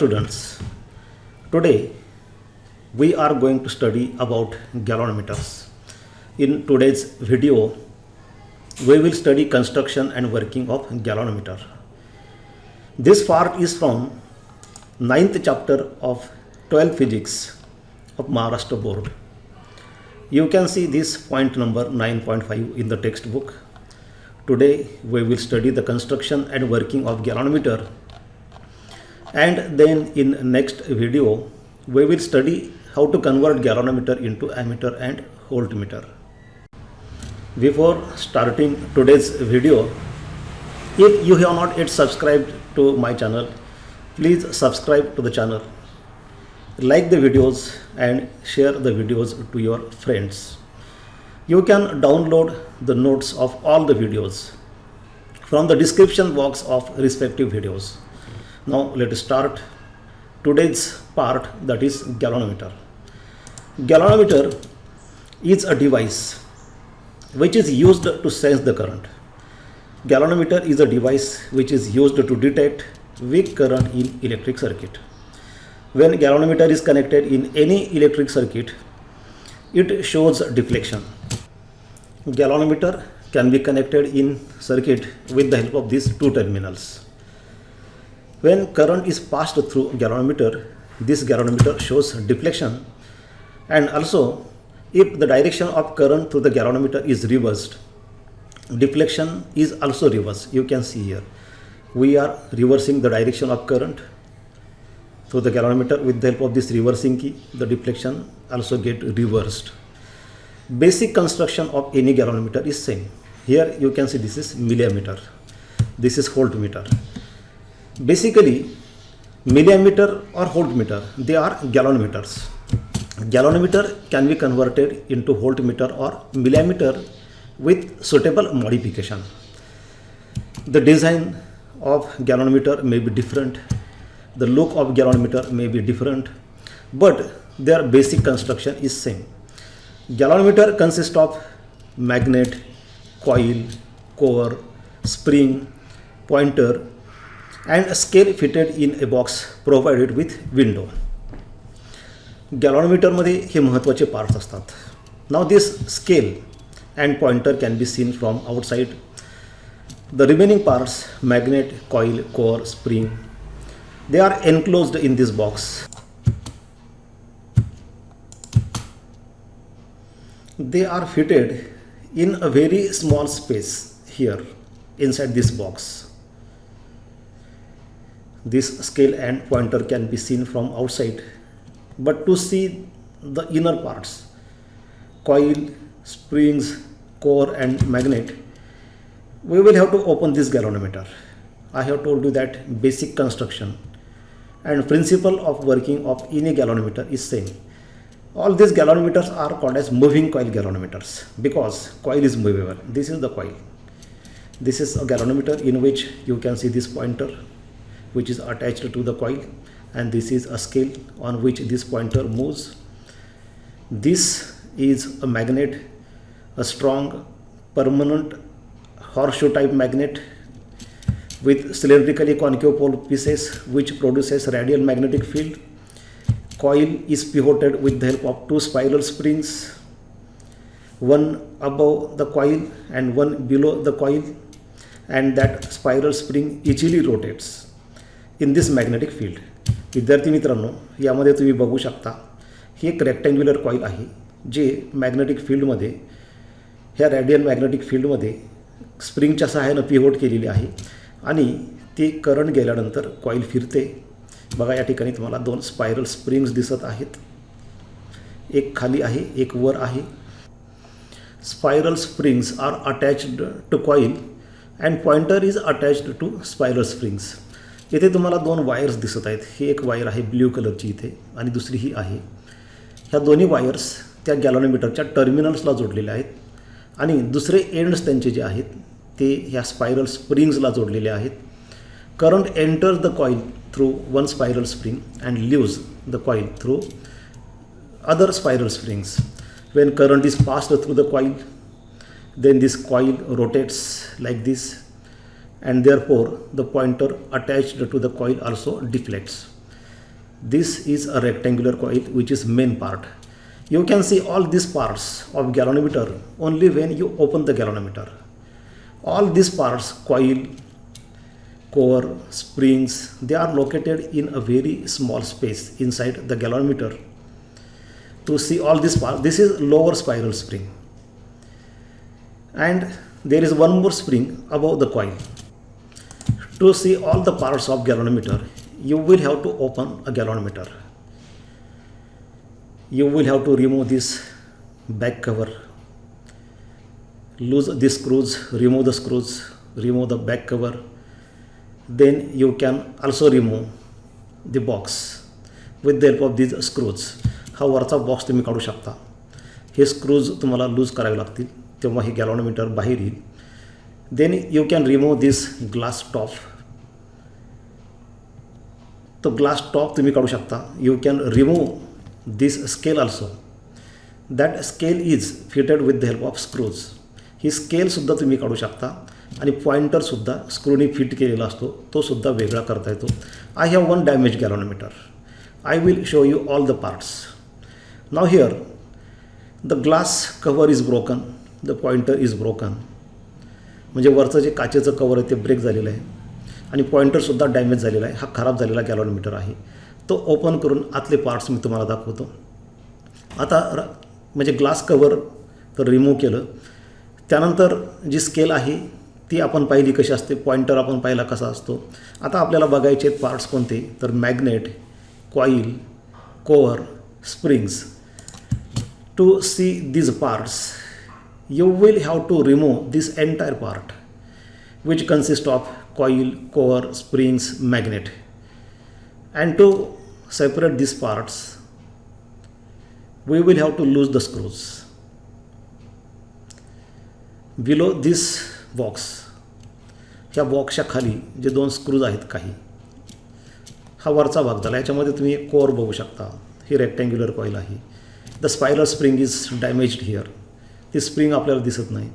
students, today we are going to study about galvanometers. In today's video, we will study construction and working of galvanometer. This part is from 9th chapter of 12th physics of Maharashtra board. You can see this point number 9.5 in the textbook. Today we will study the construction and working of galvanometer, and then in next video we will study how to convert galvanometer into ammeter and voltmeter. Before starting today's video, if you have not yet subscribed to my channel, please subscribe to the channel, like the videos and share the videos to your friends. You can download the notes of all the videos from the description box of respective videos. Now let us start today's part, that is galvanometer. Galvanometer is a device which is used to sense the current. Galvanometer is a device which is used to detect weak current in electric circuit. When galvanometer is connected in any electric circuit, it shows deflection. Galvanometer can be connected in circuit with the help of these two terminals. When current is passed through galvanometer, this galvanometer shows deflection, and also if the direction of current through the galvanometer is reversed, deflection is also reversed. You can see here we are reversing the direction of current through the galvanometer. With the help of this reversing key, the deflection also get reversed. Basic construction of any galvanometer is same. Here you can see this is milliammeter, this is voltmeter. Basically milliammeter or voltmeter, they are galvanometers. Galvanometer can be converted into voltmeter or milliammeter with suitable modification. The design of galvanometer may be different, the look of galvanometer may be different, but their basic construction is same. Galvanometer consists of magnet, coil, core, spring, pointer and a scale fitted in a box provided with window. गॅलॉनोमीटर मध्ये हे महत्त्वाचे parts असतात. Now this scale and pointer can be scene from outside. The remaining parts magnet, coil, core, spring, they are enclosed in this box. They are fitted in a very small space here inside this box. This scale and pointer can be seen from outside, but to see the inner parts, coil, springs, core and magnet, we will have to open this galvanometer. I have told you that basic construction and principle of working of any galvanometer is same. All these galvanometers are called as moving coil galvanometers because coil is movable. This is the coil. This is a galvanometer in which you can see this pointer which is attached to the coil, and this is a scale on which this pointer moves. This is a magnet, a strong permanent horseshoe type magnet with cylindrically concave pole pieces which produces radial magnetic field. Coil is pivoted with the help of two spiral springs, one above the coil and one below the coil, and that spiral spring easily rotates in this magnetic field. विद्यार्थी मित्रांनो, यामध्ये तुम्ही बघू शकता ही एक rectangular coil आहे जे magnetic फील्डमध्ये, ह्या रॅडियल मॅग्नेटिक फील्डमध्ये स्प्रिंगच्या सहाय्याने पिव्होट केलेली आहे आणि ती करंट गेल्यानंतर कॉईल फिरते. बघा या ठिकाणी तुम्हाला दोन स्पायरल स्प्रिंग्स दिसत आहेत, एक खाली आहे एक वर आहे. Spiral springs are attached to coil and pointer is attached to spiral springs. इथे तुम्हाला दोन वायर्स दिसत आहेत. ही एक वायर आहे ब्ल्यू कलरची इथे आणि दुसरी ही आहे. ह्या दोन्ही वायर्स त्या गॅलॉनोमीटरच्या टर्मिनल्सला जोडलेल्या आहेत आणि दुसरे एंड्स त्यांचे जे आहेत ते ह्या स्पायरल स्प्रिंग्सला जोडलेले आहेत. Current enters the coil through one spiral spring and leaves the coil through other spiral springs. When current is passed through the coil, then this coil rotates like this, and therefore the pointer attached to the coil also deflects. This is a rectangular coil which is main part. You can see all these parts of galvanometer only when you open the galvanometer. All these parts, coil, core, springs, they are located in a very small space inside the galvanometer. To see all these parts, this is lower spiral spring. And there is one more spring above the coil. To see all the parts of galvanometer, you will have to open a galvanometer. You will have to remove this back cover, lose these screws, remove the screws, remove the back cover. Then you can also remove the box with the help of these screws. हा वरचा box तुम्ही काढू शकता. हे screws तुम्हाला loose करावे लागतील, तेव्हा हे galvanometer बाहेर येईल. Then you can remove this glass top. तो ग्लास टॉप तुम्ही काढू शकता. You can remove this scale also. That scale is fitted with the help of screws. ही स्केलसुद्धा तुम्ही काढू शकता आणि पॉइंटरसुद्धा स्क्रूनी फिट केलेला असतो, तो सुद्धा वेगळा करता येतो. I have one damage galvanometer. I will show you all the parts. Now here the glass cover is broken, the pointer is broken. म्हणजे वरचं जे काचेचं कवर आहे ते ब्रेक झालेलं आहे आणि पॉइंटरसुद्धा डॅमेज झालेला आहे. हा खराब झालेला गॅल्व्हनोमीटर आहे. तो ओपन करून आतले पार्ट्स मी तुम्हाला दाखवतो. आता म्हणजे ग्लास कवर तर रिमूव्ह केलं. त्यानंतर जी स्केल आहे ती आपण पाहिली कशी असते, पॉइंटर आपण पाहिला कसा असतो. आता आपल्याला बघायचे आहेत पार्ट्स कोणते, तर magnet, coil, core, springs. To see these parts, you will have to remove this entire part, which consists of coil, core, springs, magnet. And to separate these parts, we will have to lose the screws. Below this box, ह्या बॉक्सच्या खाली जे दोन screws आहेत काही, हा वरचा भाग झाला. याच्यामध्ये तुम्ही एक कोअर बघू शकता. ही रेक्टँग्युलर कॉईल आहे. The spiral spring is damaged here. ती स्प्रिंग आपल्याला दिसत नाही.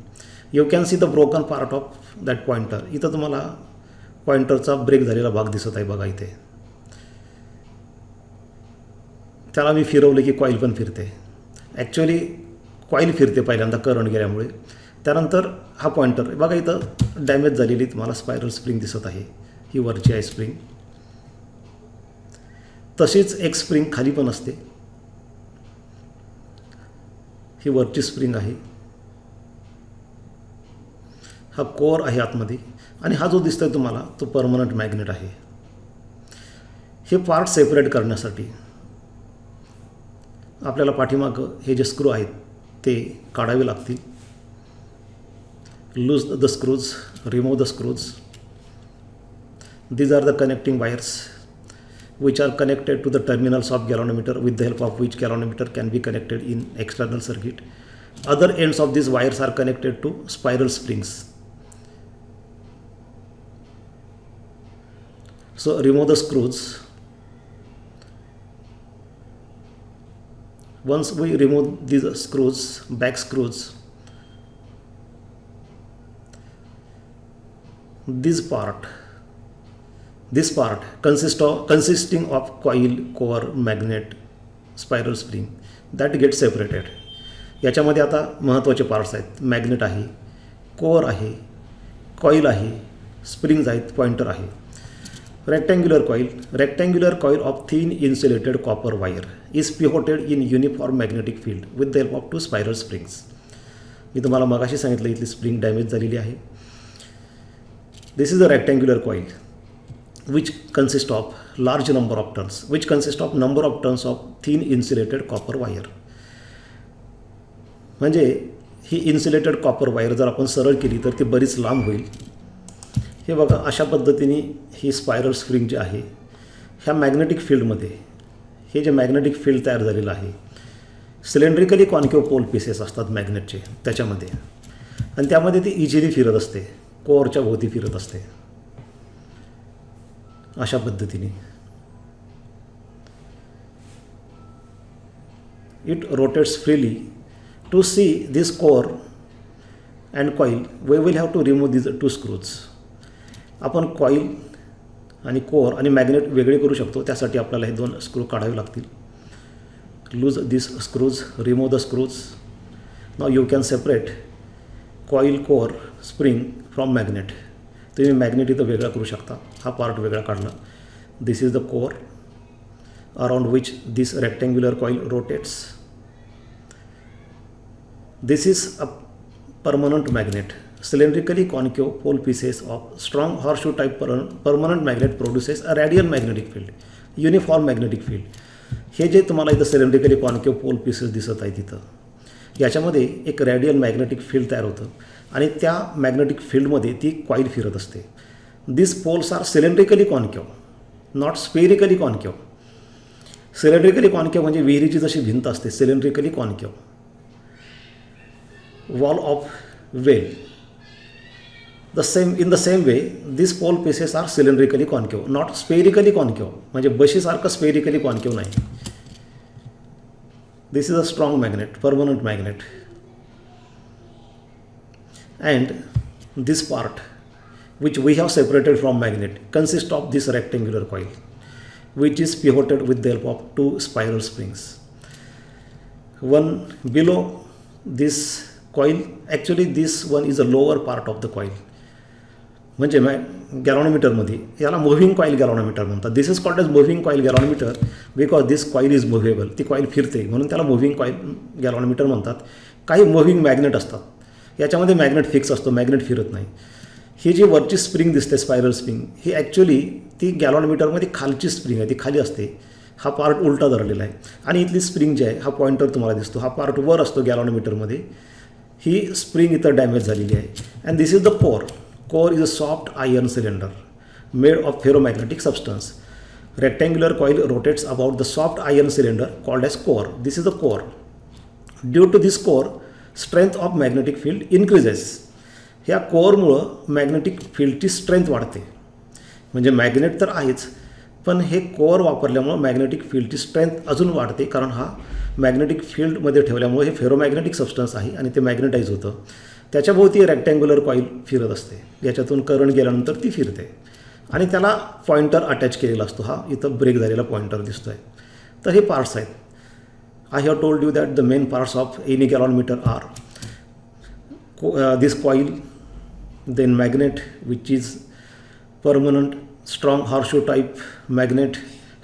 You can see the broken part of that pointer. इथं तुम्हाला पॉइंटरचा ब्रेक झालेला भाग दिसत आहे बघा इथे. त्याला मी फिरवलं की कॉईल पण फिरते. ॲक्च्युअली कॉईल फिरते पहिल्यांदा करंट गेल्यामुळे. त्यानंतर हा पॉइंटर बघा इथं डॅमेज झालेली तुम्हाला स्पायरल स्प्रिंग दिसत आहे. ही वरची आहे स्प्रिंग. तशीच एक स्प्रिंग खाली पण असते. ही वरची स्प्रिंग आहे. हा कोअर आहे आतमध्ये आणि हा जो दिसतोय तुम्हाला तो परमनंट मॅग्नेट आहे. हे पार्ट सेपरेट करण्यासाठी आपल्याला पाठीमागं हे जे स्क्रू आहेत ते काढावे लागतील. Loose the screws, remove the screws. These are the connecting wires which are connected to the terminals of galvanometer, with the help of which galvanometer can be connected in external circuit. Other ends of these wires are connected to spiral springs. So remove the screws. Once we remove these screws, back screws, this part consisting of coil, core, magnet, spiral spring, that gets separated. याच्यामध्ये आता महत्त्वाचे parts आहेत. Magnet आहे, core आहे, coil आहे, springs आहेत, pointer आहे. rectangular coil of thin insulated copper wire is pivoted in uniform magnetic field with the help of two spiral springs. मी तुम्हाला मगाशी सांगितलं इथली स्प्रिंग डॅमेज झालेली आहे. This is a rectangular coil which consists of large number of turns, which consist of number of turns of thin insulated copper wire. म्हणजे ही insulated copper wire जर आपण सरळ केली तर ती बरीच लांब होईल. हे बघा अशा पद्धतीने ही स्पायरल स्प्रिंग जी आहे ह्या मॅग्नेटिक फील्डमध्ये, हे जे मॅग्नेटिक फील्ड तयार झालेलं आहे, सिलेंड्रिकली कॉन्केव पोल पीसेस असतात मॅग्नेटचे त्याच्यामध्ये, आणि त्यामध्ये ती इझिली फिरत असते, कोअरच्या भोवती फिरत असते अशा पद्धतीने. It rotates freely. To see this core and coil, we will have to remove these two screws. आपण कॉईल आणि कोअर आणि मॅग्नेट वेगळे करू शकतो. त्यासाठी आपल्याला हे 2 स्क्रू काढावे लागतील. Loose this screws, remove the screws. Now you can separate coil, core, spring from magnet. तुम्ही मॅग्नेट इथं वेगळा करू शकता. हा पार्ट वेगळा काढला. This is the core around which this rectangular coil rotates. This is a permanent magnet. Cylindrically concave pole pieces of strong horseshoe type permanent magnet produces a radial magnetic field, uniform magnetic field. हे जे तुम्हाला इथं cylindrically concave pole pieces दिसत आहे तिथं, याच्यामध्ये एक radial magnetic field तयार होतं आणि त्या मॅग्नेटिक फील्डमध्ये ती कॉईल फिरत असते. This poles are cylindrically concave, not spherically concave. Cylindrically concave म्हणजे विहिरीची जशी भिंत असते, cylindrically concave. Wall of well. In the same way, these pole pieces are cylindrically concave, not spherically concave. म्हणजे बशीसारखं स्पेरिकली कॉन्केव नाही. This is a strong magnet, permanent magnet. And this part, which we have separated from magnet, consists of this rectangular coil, which is pivoted with the help of 2 spiral springs. One below this coil, actually this one is a lower part of the coil. म्हणजे गॅलॉनोमीटरमध्ये याला moving coil galvanometer म्हणतात. This is called as moving coil galvanometer because this coil is movable. ती coil फिरते म्हणून त्याला moving coil galvanometer म्हणतात. काही moving magnet असतात, याच्यामध्ये मॅग्नेट फिक्स असतो, मॅग्नेट फिरत नाही. ही जी वरची स्प्रिंग दिसते, स्पायरल स्प्रिंग, ही ॲक्च्युली ती गॅलॉनोमीटरमध्ये खालची स्प्रिंग आहे, ती खाली असते. हा पार्ट उलटा धरलेला आहे आणि इथली स्प्रिंग जी आहे, हा पॉइंटर तुम्हाला दिसतो, हा पार्ट वर असतो गॅलॉनोमीटरमध्ये. ही स्प्रिंग इथं डॅमेज झालेली आहे. And this is the core. Core is a soft iron cylinder made of ferromagnetic substance. Rectangular coil rotates about the soft iron cylinder called as core. This is the core. Due to this core strength of magnetic field increases. ह्या कोअरमुळं magnetic फील्डची strength वाढते. म्हणजे magnet तर आहेच, पण हे core वापरल्यामुळं magnetic फील्डची strength अजून वाढते, कारण हा मॅग्नेटिक फील्डमध्ये ठेवल्यामुळे हे फेरोमॅग्नेटिक सबस्टन्स आहे आणि ते मॅग्नेटाईज होतं. त्याच्याभोवती रेक्टँग्युलर कॉईल फिरत असते, याच्यातून करंट गेल्यानंतर ती फिरते आणि त्याला पॉइंटर अटॅच केलेला असतो. हा इथं ब्रेक झालेला पॉइंटर दिसतो आहे. तर हे पार्ट्स आहेत. I have told you that the main parts of any galvanometer are this coil, then magnet which is permanent strong horseshoe type magnet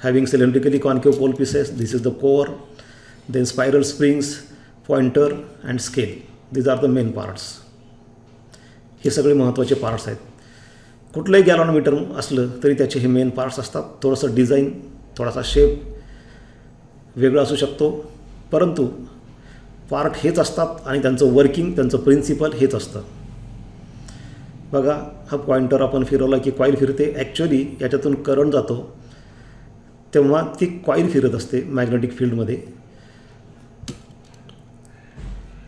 having cylindrically concave pole pieces. This is the core. Then spiral springs, pointer and scale. These are the main parts. हे सगळे महत्त्वाचे parts आहेत. कुठलंही गॅलॉनोमीटर असलं तरी त्याचे हे main parts असतात. थोडंसं design, थोडासा शेप वेगळा असू शकतो, परंतु पार्ट हेच असतात आणि त्यांचं वर्किंग, त्यांचं प्रिन्सिपल हेच असतं. बघा, हा पॉइंटर आपण फिरवला की कॉईल फिरते. ॲक्च्युली याच्यातून करंट जातो तेव्हा ती कॉईल फिरत असते मॅग्नेटिक फील्डमध्ये.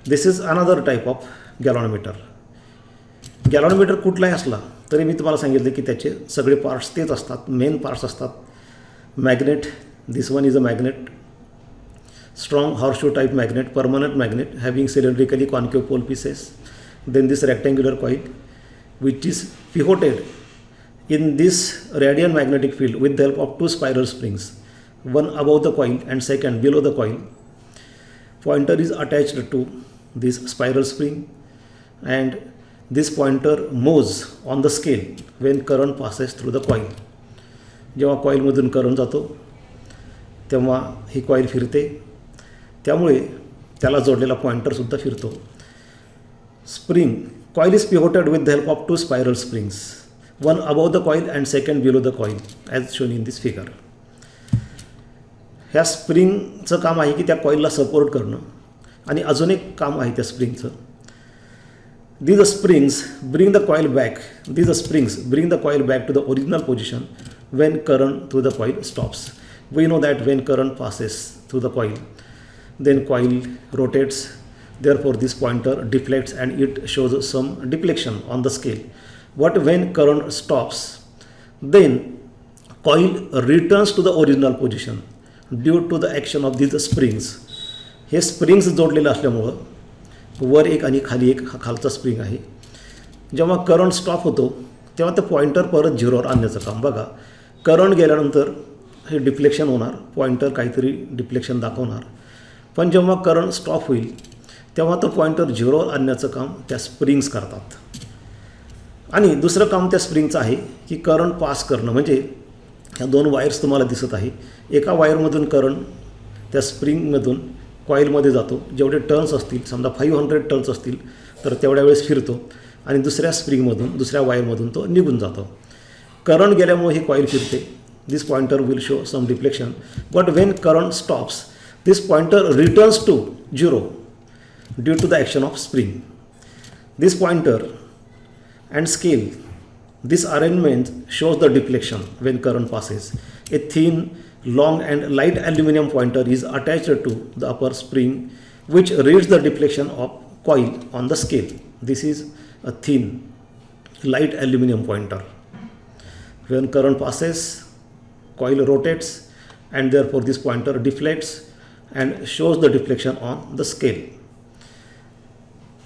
This is another type of galvanometer. Galvanometer कुठलाही असला तरी मी तुम्हाला सांगितलं की त्याचे सगळे पार्ट्स तेच असतात, मेन पार्ट्स असतात. Magnet, this one is a magnet, strong horseshoe type magnet, permanent magnet having cylindrically concave pole pieces. Then this rectangular coil which is pivoted in this radial magnetic field with the help of 2 spiral springs, one above the coil and second below the coil. Pointer is attached to this spiral spring and this pointer moves on the scale when current passes through the coil. जेव्हा कॉईलमधून current जातो तेव्हा ही coil फिरते, त्यामुळे त्याला जोडलेला पॉइंटरसुद्धा फिरतो. Spring coil is pivoted with the help of 2 spiral springs, one above the coil and second below the coil as shown in this figure. ह्या स्प्रिंगचं काम आहे की त्या कॉईलला सपोर्ट करणं आणि अजून एक काम आहे त्या स्प्रिंगचं. These springs bring the coil back. These springs bring the coil back to the original position when current through the coil stops. We know that when current passes through the coil, then coil rotates. Therefore, this pointer deflects and it shows some deflection on the scale. But when current stops, then coil returns to the original position due to the action of these springs. हे springs जोडलेले असल्यामुळं वर एक आणि खाली एक, हा खालचा spring आहे. जेव्हा करंट स्टॉप होतो तेव्हा ते पॉइंटर परत झिरोवर आणण्याचं काम. बघा, करंट गेल्यानंतर हे डिफ्लेक्शन होणार, पॉइंटर काहीतरी डिफ्लेक्शन दाखवणार. पण जेव्हा करंट स्टॉप होईल तेव्हा तो पॉइंटर झिरोवर आणण्याचं काम त्या स्प्रिंग्स करतात. आणि दुसरं काम त्या स्प्रिंगचं आहे की करंट पास करणं. म्हणजे ह्या 2 वायर्स तुम्हाला दिसत आहे. एका वायरमधून करंट त्या स्प्रिंगमधून कॉईलमध्ये जातो. जेवढे टर्न्स असतील, समजा 500 टर्न्स असतील तर तेवढ्या वेळेस फिरतो आणि दुसऱ्या स्प्रिंगमधून, दुसऱ्या वायरमधून तो निघून जातो. करंट गेल्यामुळे ही कॉईल फिरते. This pointer will show some deflection, but when current stops this pointer returns to zero due to the action of spring. This pointer and scale, this arrangement shows the deflection when current passes. A thin, long and light aluminum pointer is attached to the upper spring which reads the deflection of coil on the scale. This is a thin, light aluminum pointer. When current passes, coil rotates and therefore this pointer deflects and shows the deflection on the scale.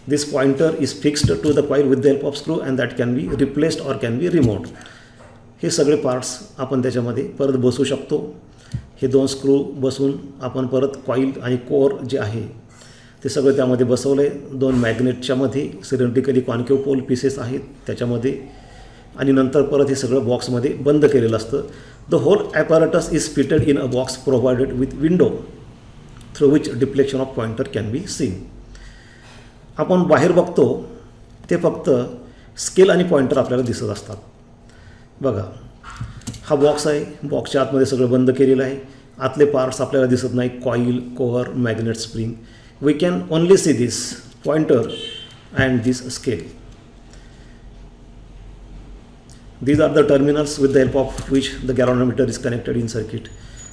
This pointer is fixed to the coil with the help of screw and that can be replaced or can be removed. हे सगळे parts आपण त्याच्यामध्ये परत बसवू शकतो. हे 2 screw बसवून आपण परत coil आणि कोअर जे आहे ते सगळं त्यामध्ये बसवलं आहे. 2 मॅग्नेटच्यामध्ये सिलेंड्रिकली कॉन्केव पोल पीसेस आहेत त्याच्यामध्ये, आणि नंतर परत हे सगळं बॉक्समध्ये बंद केलेलं असतं. The whole apparatus is fitted in a box provided with window through which deflection of pointer can be seen. आपण बाहेर बघतो ते फक्त स्केल आणि पॉइंटर आपल्याला दिसत असतात. बघा, हा बॉक्स आहे. बॉक्सच्या आतमध्ये सगळं बंद केलेलं आहे. आतले पार्ट्स आपल्याला दिसत नाही. Coil, core, magnet, spring. We can only see this pointer and this scale. These are the terminals with the help of which the galvanometer is connected in circuit.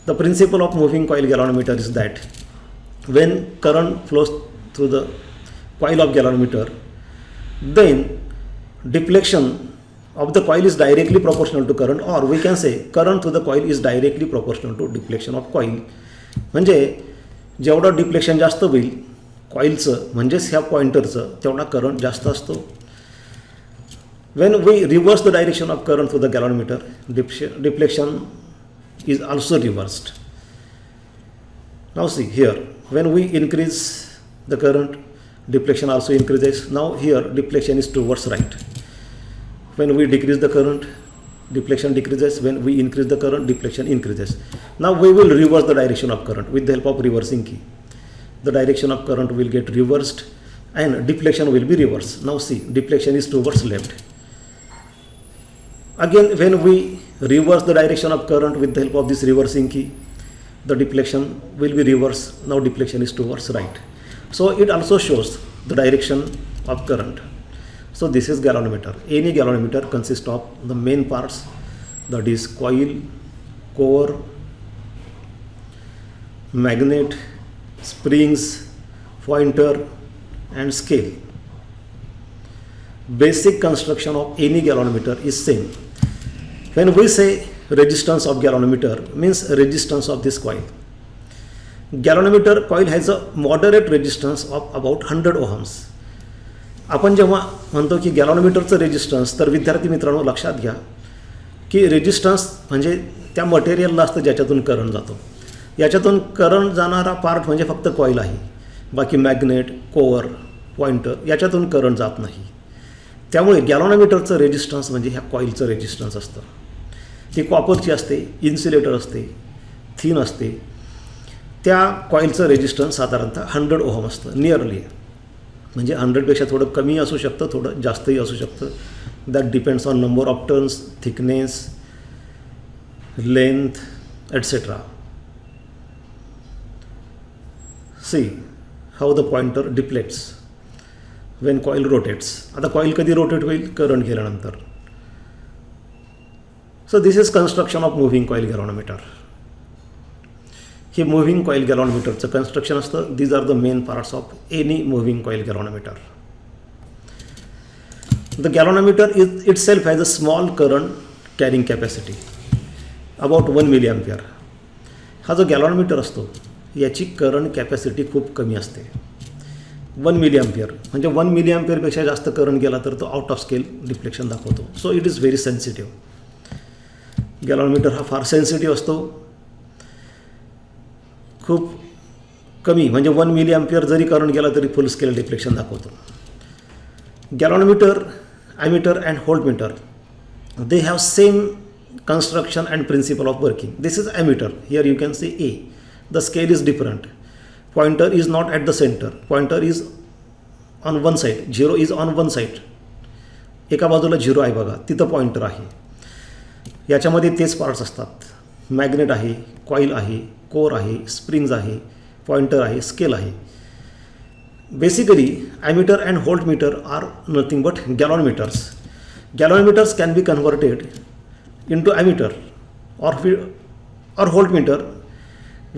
The principle of moving coil galvanometer is that when current flows through the coil of galvanometer, then deflection of the coil is directly proportional to current, or we can say current through the coil is directly proportional to deflection of coil. म्हणजे जेवढं deflection जास्त होईल कॉईलचं, म्हणजेच ह्या पॉइंटरचं, तेवढा current जास्त असतो. When we reverse the direction of current through the galvanometer, deflection is also reversed. Now see here, when we increase the current, deflection also increases. Now here deflection is towards right. When we decrease the current, deflection decreases. When we increase the current, deflection increases. Now we will reverse the direction of current with the help of reversing key. The direction of current will get reversed and deflection will be reversed. Now see, deflection is towards left. Again, when we reverse the direction of current with the help of this reversing key, the deflection will be reversed. Now deflection is towards right. So it also shows the direction of current. So this is galvanometer. Any galvanometer consists of the main parts, that is coil, core, magnet, springs, pointer and scale. Basic construction of any galvanometer is same. When we say resistance of galvanometer, means resistance of this coil. Galvanometer coil has a moderate resistance of about 100 ohms. आपण जेव्हा म्हणतो की गॅलॉनोमीटरचं resistance, तर विद्यार्थी मित्रांनो लक्षात घ्या की रेजिस्टन्स म्हणजे त्या मटेरियलला असतं ज्याच्यातून करंट जातो. याच्यातून करंट जाणारा पार्ट म्हणजे फक्त कॉईल आहे. बाकी मॅग्नेट, कोअर, पॉइंटर याच्यातून करंट जात नाही. त्यामुळे गॅलॉनोमीटरचं रेजिस्टन्स म्हणजे ह्या कॉईलचं रेजिस्टन्स असतं. ती कॉपरची असते, इन्सुलेटर असते, थिन असते. त्या कॉईलचं रेजिस्टन्स साधारणतः 100 ओहम असतं, नियरली. म्हणजे 100पेक्षा थोडं कमी असू शकतं, थोडं जास्तही असू शकतं. That depends on number of turns, thickness, length etcetera. See how the pointer deflects when coil rotates. आता कॉईल कधी रोटेट होईल? करंट गेल्यानंतर. So this is construction of moving coil galvanometer. हे मुव्हिंग कॉईल गॅलॉनोमीटरचं कन्स्ट्रक्शन असतं. These are the main parts of any moving coil galvanometer. The galvanometer is itself has a small current carrying capacity about 1 milliampere. हा जो गॅलॉनोमीटर असतो याची current capacity खूप कमी असते. 1 मिलीअँपियर म्हणजे 1 मिलीअँपियरपेक्षा जास्त करंट गेला तर तो आउट ऑफ स्केल डिफ्लेक्शन दाखवतो. So it is very sensitive. Galvanometer हा फार सेन्सिटिव्ह असतो. खूप कमी म्हणजे 1 मिली अँपिअर जरी करंट गेला तरी फुल स्केल डिफ्लेक्शन दाखवतो. Galvanometer, ammeter and voltmeter they have same construction and principle of working. This is ammeter. Here you can see A. The scale is different. Pointer is not at the center. Pointer is on one side. 0 is on one side. एका बाजूला 0 आहे बघा, तिथं pointer आहे. याच्यामध्ये तेच parts असतात. Magnet आहे, कॉईल आहे, कोर आहे, स्प्रिंग्ज आहे, पॉइंटर आहे, स्केल आहे. Basically ammeter and voltmeter are nothing but galvanometers. Galvanometers can be converted into ammeter or voltmeter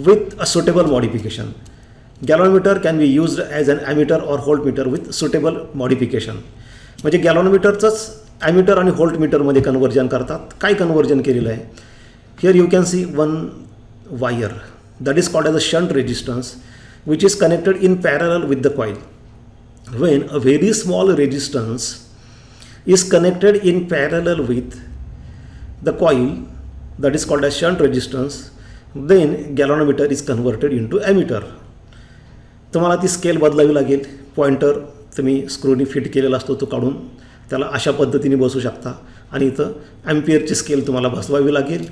with a suitable modification. Galvanometer can be used as an ammeter or voltmeter with suitable modification. म्हणजे गॅलॉनमीटरचंच ammeter आणि व्होल्टमीटरमध्ये conversion करतात. काय conversion केलेलं आहे? Here you can see one wire that is called as a shunt resistance which is connected in parallel with the coil. When a very small resistance is connected in parallel with the coil that is called as shunt resistance, then galvanometer is converted into ammeter. तुम्हाला ती scale बदलावी लागेल. Pointer तुम्ही स्क्रूनी fit केलेला असतो तो काढून त्याला अशा पद्धतीने बसू शकता आणि इथं ॲम्पियरची स्केल तुम्हाला बसवावी लागेल.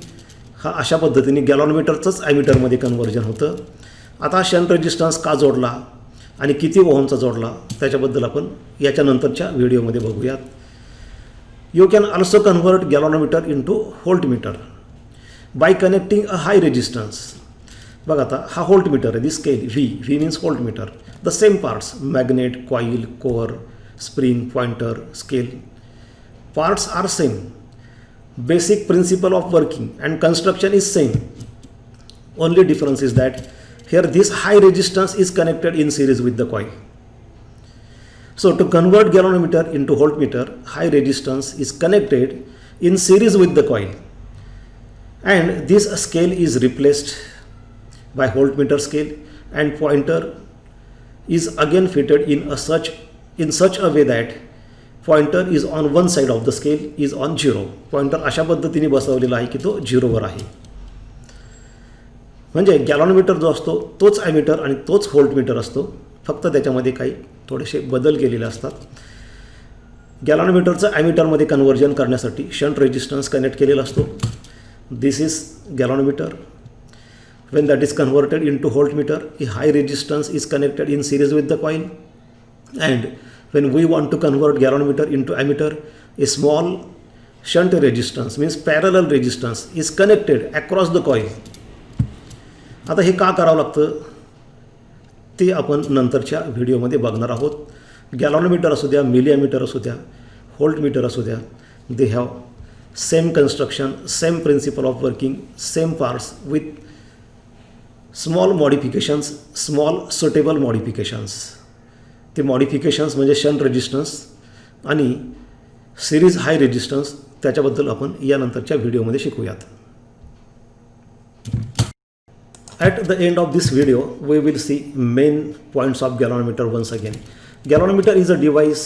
हा अशा पद्धतीने गॅलॉनमीटरचंच ॲमीटरमध्ये कन्वर्जन होतं. आता शंट रेजिस्टन्स का जोडला आणि किती ओहमचा जोडला त्याच्याबद्दल आपण याच्यानंतरच्या व्हिडिओमध्ये बघूयात. You can also convert galvanometer into voltmeter by connecting a high resistance. बघा आता हा व्होल्टमीटर आहे. This scale V means voltmeter. The same parts magnet, coil, core, spring, pointer, scale. Parts are same. Basic principle of working and construction is same. Only difference is that here this high resistance is connected in series with the coil. So to convert galvanometer into voltmeter, high resistance is connected in series with the coil, and this scale is replaced by voltmeter scale, and pointer is again fitted in such a way that pointer is on one side of the scale is on 0. Pointer अशा पद्धतीने बसवलेला आहे की तो 0 वर आहे. म्हणजे गॅलॉनमीटर जो असतो तोच ॲमीटर आणि तोच व्होल्टमीटर असतो, फक्त त्याच्यामध्ये काही थोडेसे बदल केलेले असतात. गॅलॉनमीटरचं ॲमीटरमध्ये कन्वर्जन करण्यासाठी शंट रेजिस्टन्स कनेक्ट केलेला असतो. This is galvanometer. When that is converted into voltmeter, a high resistance is connected in series with the coil, and when we want to convert galvanometer into ammeter, a small shunt resistance means parallel resistance is connected across the coil. आता हे का करावं लागतं ते आपण नंतरच्या व्हिडिओमध्ये बघणार आहोत. गॅलॉनमीटर असू द्या, मिली ॲमीटर असू द्या, व्होल्टमीटर असू द्या, they have same construction, same principle of working, same parts with small modifications, small suitable modifications. ते मॉडिफिकेशन्स म्हणजे शंट रेजिस्टन्स आणि सिरीज हाय रेजिस्टन्स, त्याच्याबद्दल आपण यानंतरच्या व्हिडिओमध्ये शिकूयात. At the end of this video, we will see main points of galvanometer once again. Galvanometer is a device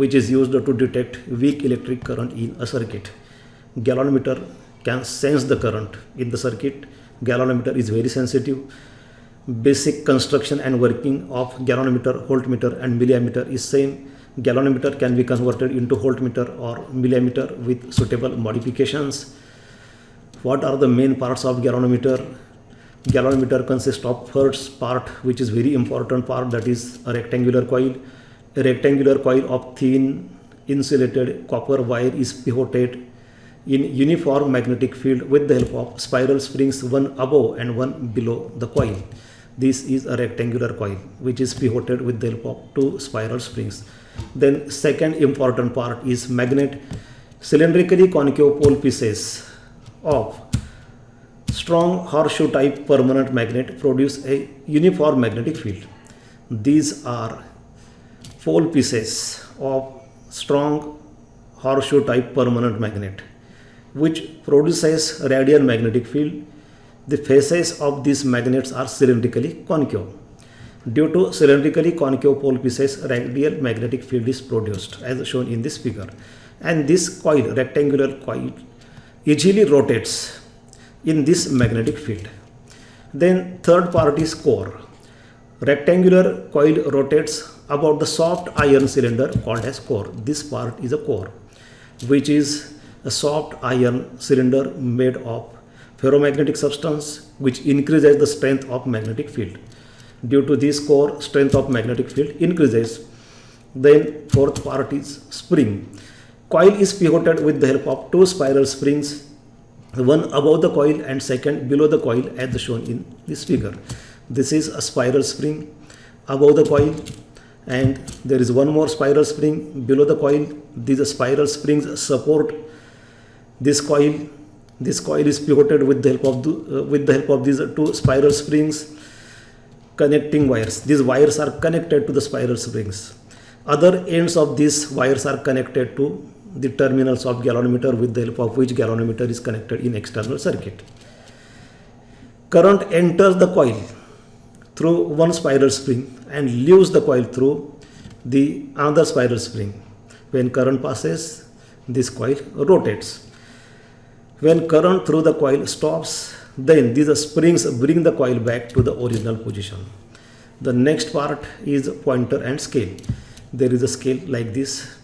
which is used to detect weak electric current in a circuit. Galvanometer can sense the current in the circuit. Galvanometer is very sensitive. Basic construction and working of galvanometer, voltmeter and milliammeter is same. Galvanometer can be converted into voltmeter or milliammeter with suitable modifications. What are the main parts of galvanometer? Galvanometer consists of first part, which is very important part, that is a rectangular coil. A rectangular coil of thin insulated copper wire is pivoted in uniform magnetic field with the help of spiral springs, one above and one below the coil. This is a rectangular coil which is pivoted with the help of 2 spiral springs. Then second important part is magnet. Cylindrically concave pole pieces of strong horseshoe type permanent magnet produce a uniform magnetic field. These are pole pieces of strong horseshoe type permanent magnet which produces radial magnetic field. The faces of these magnets are cylindrically concave. Due to cylindrically concave pole pieces, radial magnetic field is produced as shown in this figure. And this coil, rectangular coil, easily rotates in this magnetic field. Then third part is core. Rectangular coil rotates about the soft iron cylinder called as core. This part is a core, which is a soft iron cylinder made of ferromagnetic substance which increases the strength of magnetic field. Due to this core, strength of magnetic field increases. Then fourth part is spring. Coil is pivoted with the help of two spiral springs, one above the coil and second below the coil as shown in this figure. This is a spiral spring above the coil, and there is one more spiral spring below the coil. These spiral springs support this coil. This coil is pivoted with the help of these two spiral springs connecting wires. These wires are connected to the spiral springs. Other ends of these wires are connected to the terminals of galvanometer, with the help of which galvanometer is connected in external circuit. Current enters the coil through one spiral spring and leaves the coil through the another spiral spring. When current passes, this coil rotates. When current through the coil stops, then these springs bring the coil back to the original position. The next part is pointer and scale. There is a scale like this.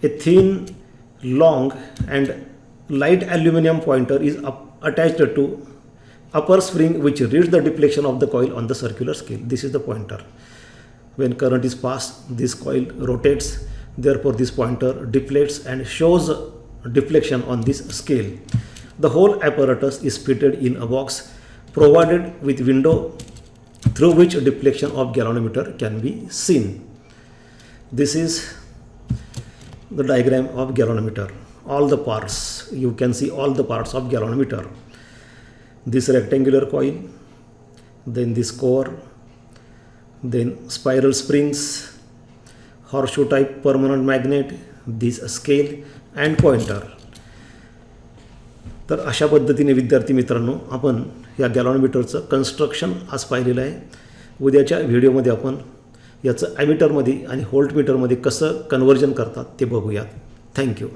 A thin, long and light aluminum pointer is attached to upper spring which reads the deflection of the coil on the circular scale. This is the pointer. When current is passed, this coil rotates. Therefore, this pointer deflects and shows deflection on this scale. The whole apparatus is fitted in a box provided with window through which deflection of galvanometer can be seen. This is the diagram of galvanometer. All the parts, you can see all the parts of galvanometer. This rectangular coil, then this core, then spiral springs, horseshoe type permanent magnet, this scale and pointer. तर अशा पद्धतीने विद्यार्थी मित्रांनो, आपण या गॅलॉनमीटरचं construction आज पाहिलेलं आहे. उद्याच्या व्हिडिओमध्ये आपण याचं ॲमीटरमध्ये आणि व्होल्टमीटरमध्ये कसं कन्व्हर्जन करतात ते बघूयात. थँक्यू.